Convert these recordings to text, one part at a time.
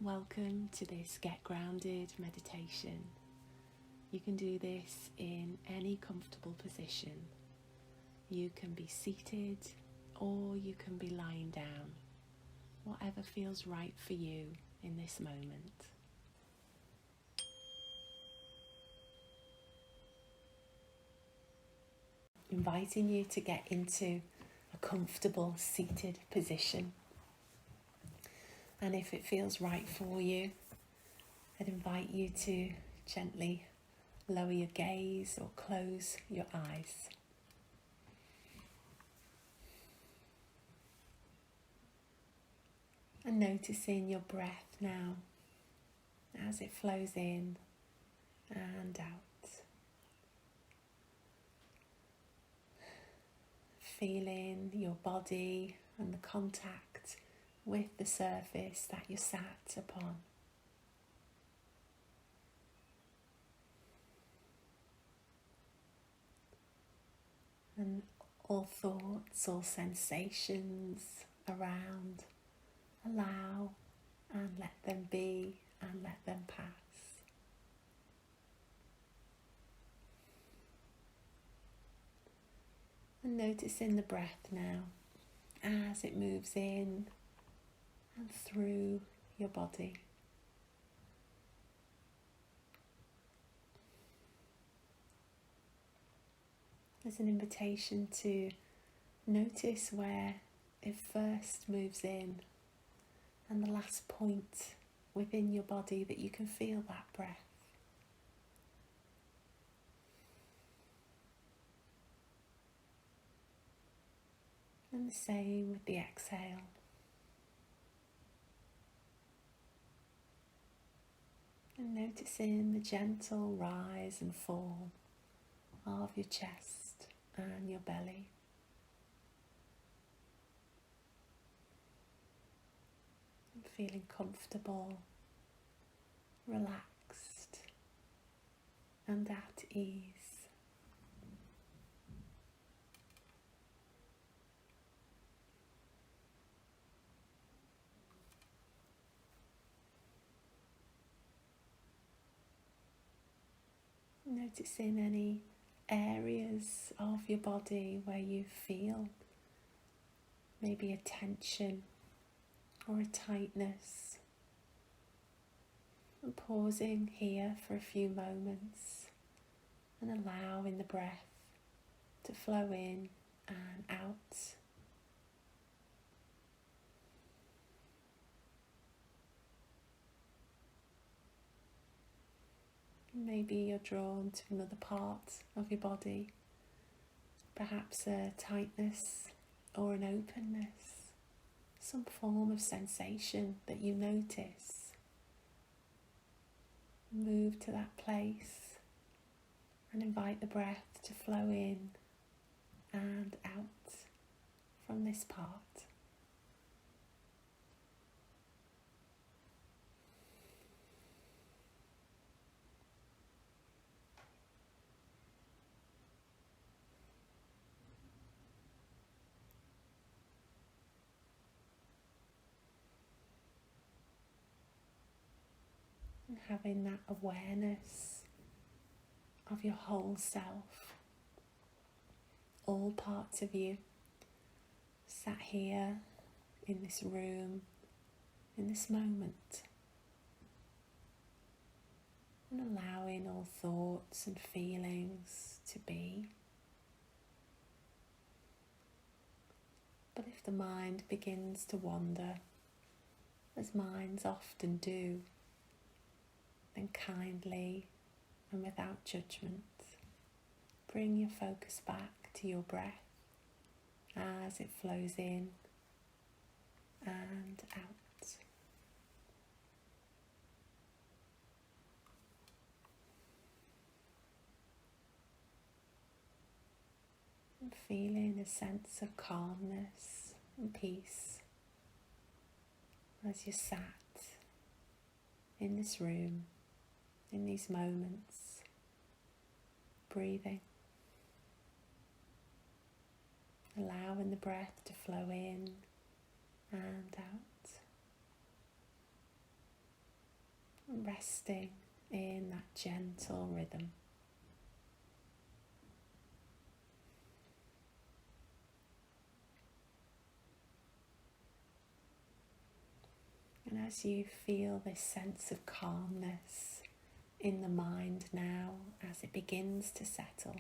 Welcome to this Get Grounded meditation. You can do this in any comfortable position. You can be seated or you can be lying down, whatever feels right for you in this moment. Inviting you to get into a comfortable seated position. And if it feels right for you, I'd invite you to gently lower your gaze or close your eyes. And noticing your breath now as it flows in and out. Feeling your body and the contact with the surface that you sat upon. And all thoughts, all sensations around, allow and let them be and let them pass. And noticing the breath now as it moves in and through your body. There's an invitation to notice where it first moves in and the last point within your body that you can feel that breath. And the same with the exhale. And noticing the gentle rise and fall of your chest and your belly. And feeling comfortable, relaxed, and at ease. Noticing any areas of your body where you feel maybe a tension or a tightness. And pausing here for a few moments and allowing the breath to flow in and out. Maybe you're drawn to another part of your body, perhaps a tightness or an openness, some form of sensation that you notice. Move to that place and invite the breath to flow in and out from this part. And having that awareness of your whole self, all parts of you, sat here in this room, in this moment, and allowing all thoughts and feelings to be. But if the mind begins to wander, as minds often do, then kindly and without judgment, bring your focus back to your breath as it flows in and out. And feeling a sense of calmness and peace as you sat in this room, in these moments, breathing, allowing the breath to flow in and out. resting in that gentle rhythm. And as you feel this sense of calmness in the mind now, as it begins to settle,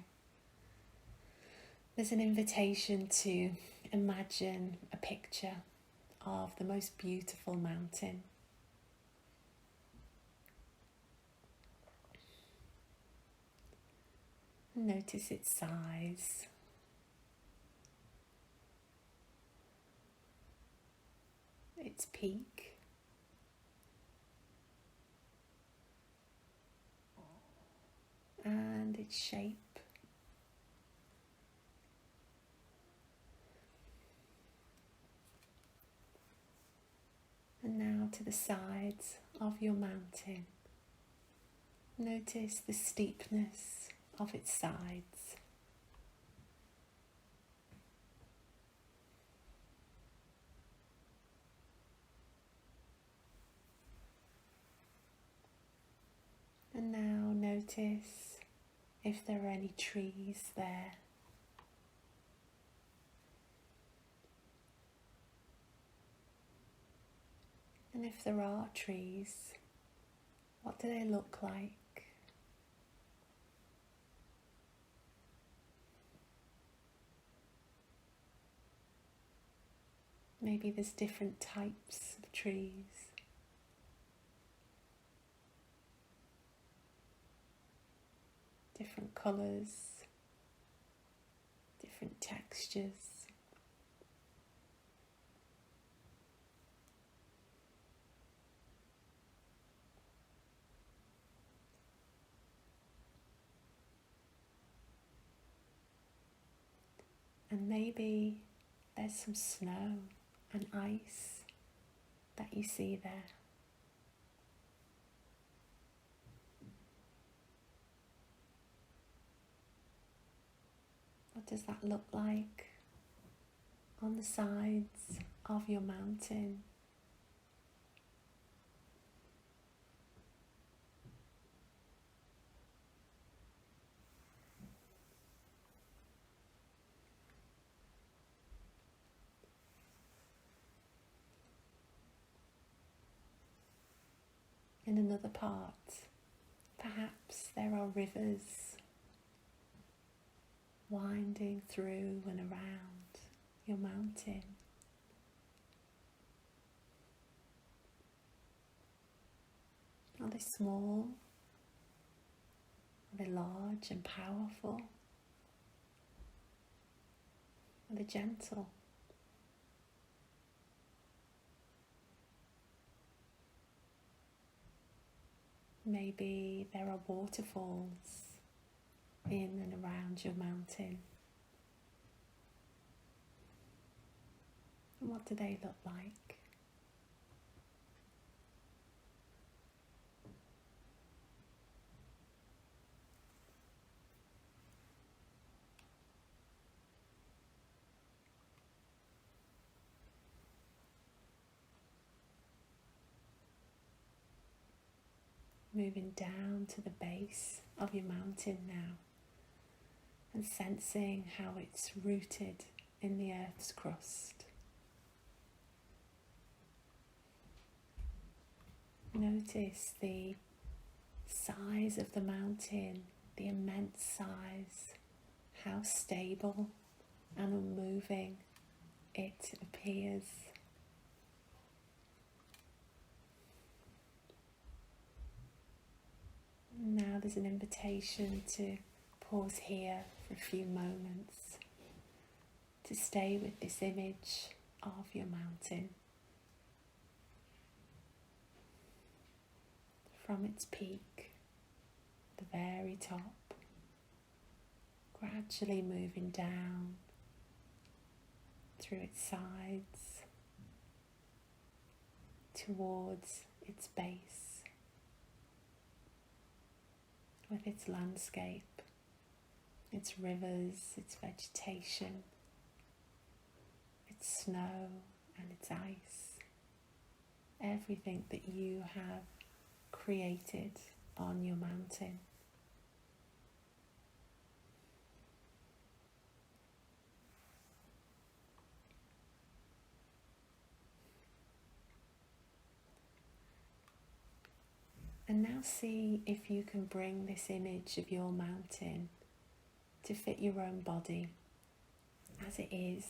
there's an invitation to imagine a picture of the most beautiful mountain. Notice its size. Its peak. And its shape. And now to the sides of your mountain. Notice the steepness of its sides. And now notice if there are any trees there. And if there are trees, what do they look like? Maybe there's different types of trees. Different colours, different textures. And maybe there's some snow and ice that you see there. What does that look like on the sides of your mountain? In another part, perhaps there are rivers winding through and around your mountain. Are they small? Are they large and powerful? Are they gentle? Maybe there are waterfalls in and around your mountain. And what do they look like? Moving down to the base of your mountain now and sensing how it's rooted in the earth's crust. Notice the size of the mountain, the immense size, how stable and unmoving it appears. Now there's an invitation to pause here for a few moments, to stay with this image of your mountain. From its peak, the very top, gradually moving down through its sides towards its base, with its landscape, its rivers, its vegetation, its snow and its ice, everything that you have created on your mountain. And now see if you can bring this image of your mountain to fit your own body as it is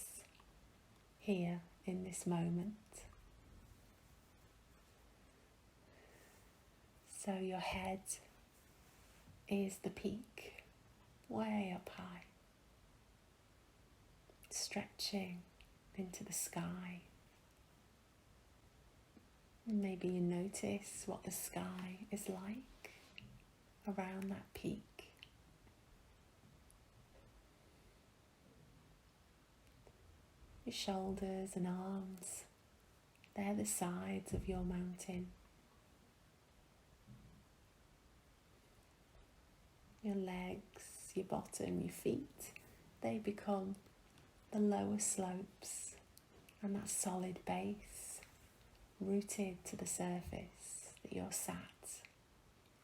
here in this moment. So your head is the peak, way up high, stretching into the sky. And maybe you notice what the sky is like around that peak. Your shoulders and arms, they're the sides of your mountain. Your legs, your bottom, your feet, they become the lower slopes and that solid base rooted to the surface that you're sat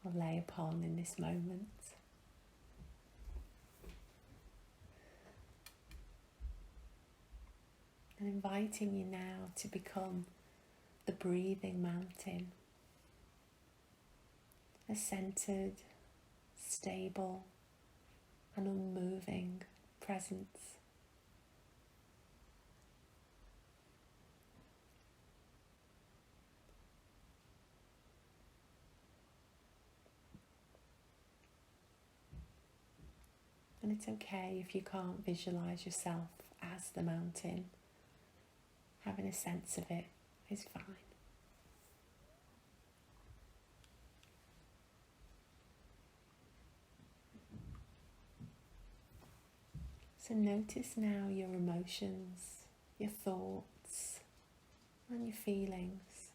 or lay upon in this moment. And inviting you now to become the breathing mountain, a centered, stable and unmoving presence. And it's okay if you can't visualize yourself as the mountain. Having a sense of it is fine. So notice now your emotions, your thoughts, and your feelings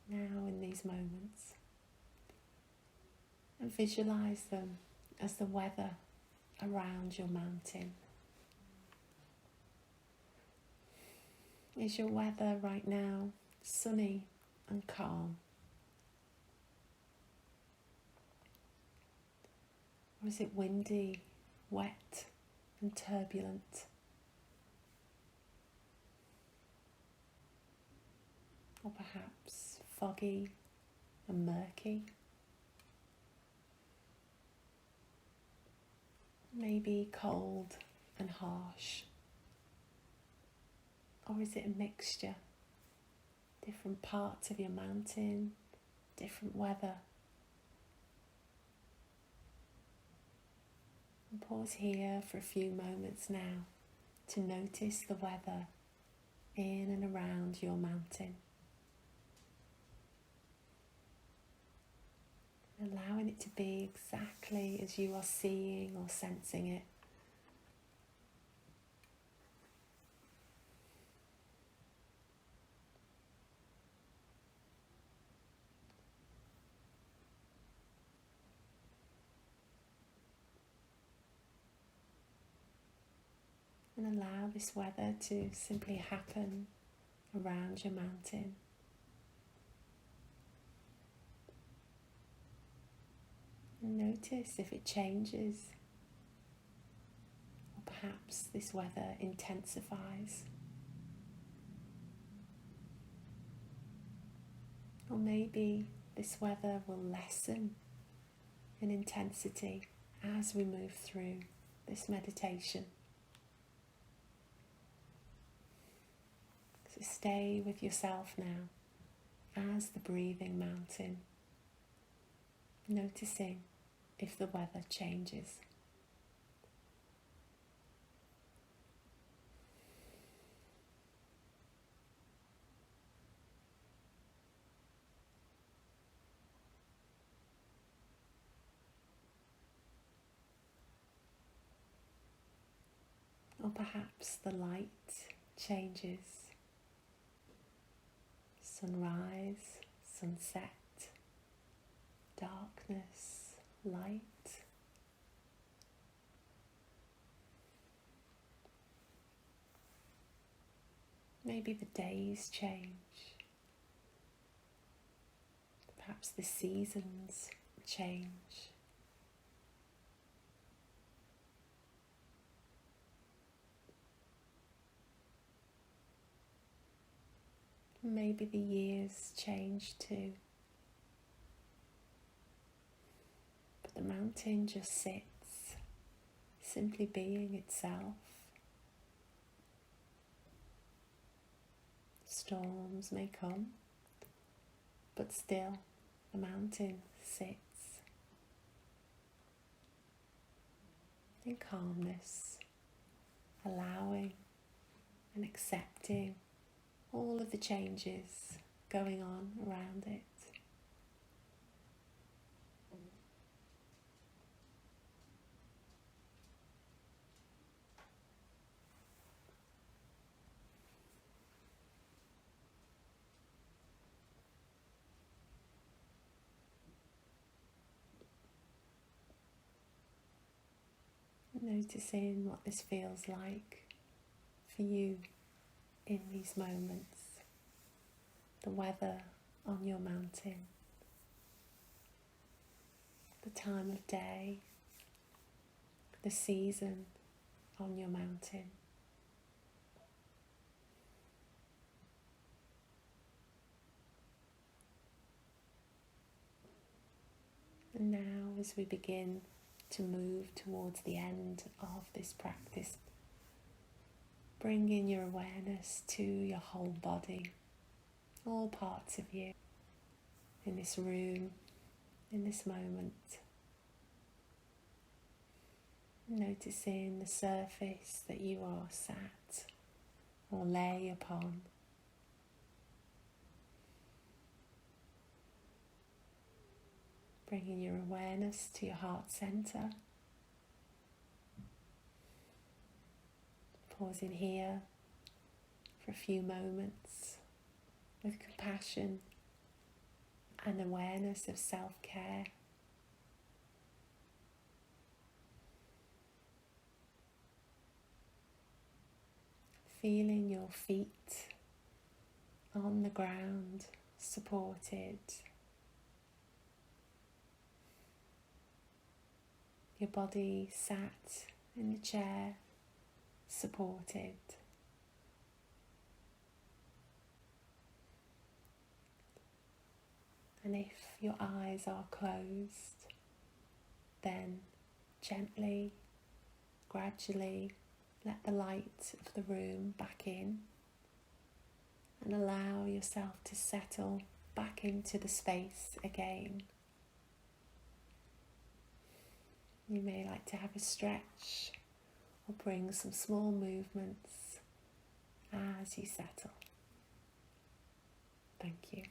now in these moments. And visualize them as the weather around your mountain. Is your weather right now sunny and calm? Or is it windy, wet and turbulent? Or perhaps foggy and murky? Maybe cold and harsh? Or is it a mixture? Different parts of your mountain, different weather. And pause here for a few moments now to notice the weather in and around your mountain. Allowing it to be exactly as you are seeing or sensing it. And allow this weather to simply happen around your mountain. And notice if it changes, or perhaps this weather intensifies. Or maybe this weather will lessen in intensity as we move through this meditation. So stay with yourself now as the breathing mountain, noticing if the weather changes. Or perhaps the light changes. Sunrise, sunset, darkness, light. Maybe the days change. Perhaps the seasons change. Maybe the years change too. But the mountain just sits, simply being itself. Storms may come, but still the mountain sits in calmness, allowing and accepting all of the changes going on around it. Noticing what this feels like for you in these moments. The weather on your mountain, the time of day, the season on your mountain. And now, as we begin to move towards the end of this practice, bringing your awareness to your whole body, all parts of you, in this room, in this moment. Noticing the surface that you are sat or lay upon. Bringing your awareness to your heart center. Pausing here for a few moments with compassion and awareness of self-care. Feeling your feet on the ground, supported. Your body sat in the chair, supported. And if your eyes are closed, then gently, gradually let the light of the room back in and allow yourself to settle back into the space again. You may like to have a stretch or bring some small movements as you settle. Thank you.